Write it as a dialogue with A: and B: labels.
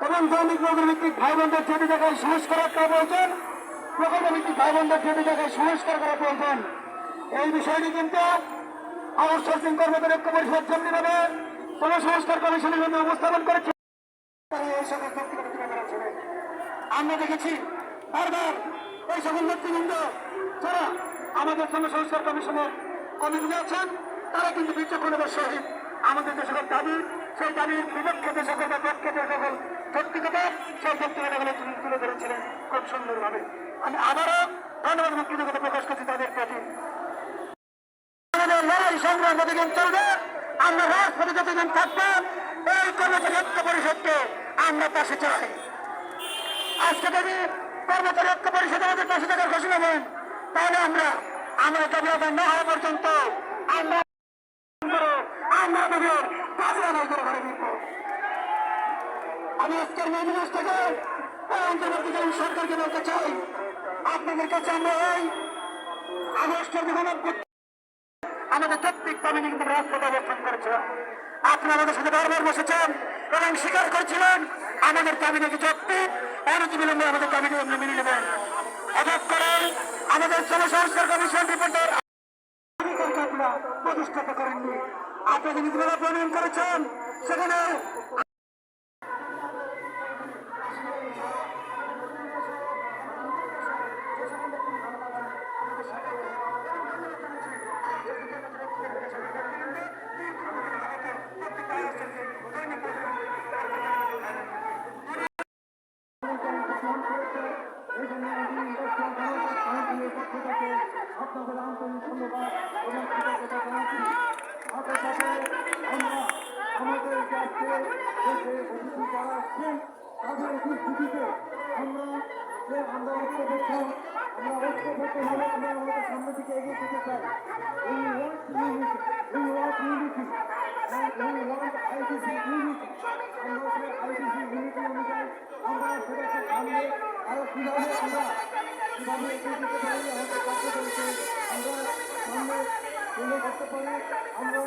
A: এবং দৈনিক নগরভিত্তিক ভাই বোনদের যেটি জায়গায় সংস্কার করা প্রয়োজন, প্রকল্প ভিত্তিক ভাই বোনদের যেটি জায়গায় সংস্কার করা প্রয়োজন, এই বিষয়টি কিন্তু আউটসোর্সিং কর্মচারী ঐক্য পরিষদ যেমনিভাবে সংস্কার কমিশনের জন্য উপস্থাপন করেছে, এই সকল ব্যক্তিগত ছিলেন। আমরা দেখেছি বারবার এই সকল ব্যক্তিবৃন্দ যারা আমাদের সংস্কার কমিশনের কমিটিতে আছেন, তারা কিন্তু বিচক্ষণতার সহিত আমাদের যে সকল দাবি, সেই দাবির বিপক্ষে যে সকল বা পক্ষে যে সকল ব্যক্তিগত, সেই ব্যক্তিগতগুলো তুলে ধরেছিলেন খুব সুন্দরভাবে। আমি আবারও ধন্যবাদ এবং কৃতজ্ঞতা প্রকাশ করছি তাদের প্রতি। আমাদের লড়াই সংগ্রাম যতদিন চলবে, আমরা রাজপথে যতদিন থাকবো, এই কর্মচারী ঐক্য পরিষদকে আমরা পাশে চাই। আজকে যদি কর্মচারী ঐক্য পরিষদ আমাদের পাশে থাকার ঘোষণা দেন, তাহলে আমরা দাবি আদায় না হওয়া পর্যন্ত আমরা তাদের দাবি আদায় করে ঘরে দিব। আমি আজকের মেদিনীশ থেকে অন্তর্বর্তীকালীন সরকারকে বলতে চাই, আপনাদের কাছে আমরা এই আগস্টের বিভিন্ন আমাদের প্রত্যেক দাবি কিন্তু রাজপথে অবস্থান করেছিলাম। আপনারা আমাদের সাথে বারবার বসেছেন এবং স্বীকার করেছিলেন আমাদের দাবি নাকি যৌক্তিক, অনতিবিলম্বে আমাদের দাবি আপনি মেনে নেবেন। হঠাৎ করে আমাদের জনসংস্কার কমিশন রিপোর্টের আপনারা প্রতিষ্ঠা করেননি। আপনাদের নীতিমালা প্রণয়ন করেছেন, সেখানে আপনাদের আন্তরিক ধন্যবাদ এবং কৃতজ্ঞতা জানাচ্ছি। আপনার সাথে আমরা আমাদের কাছে দেশে অতিথি যারা আসছেন, তাদের উপস্থিতিতে আমরা যে আমরা ঐক্যবদ্ধ হলে আমরা আমাদের সামনের দিকে এগিয়ে যেতে চাই। We want unity. We want unity. And we want ICC unity. আমরা সেই ICC unity অনুযায়ী আমরা সেটাকে সামনে আরো কিভাবে এগিয়ে যেতে পারি, আমাদের কার্যকরীকে আমরা সামনে তুলে করতে পারি, আমরা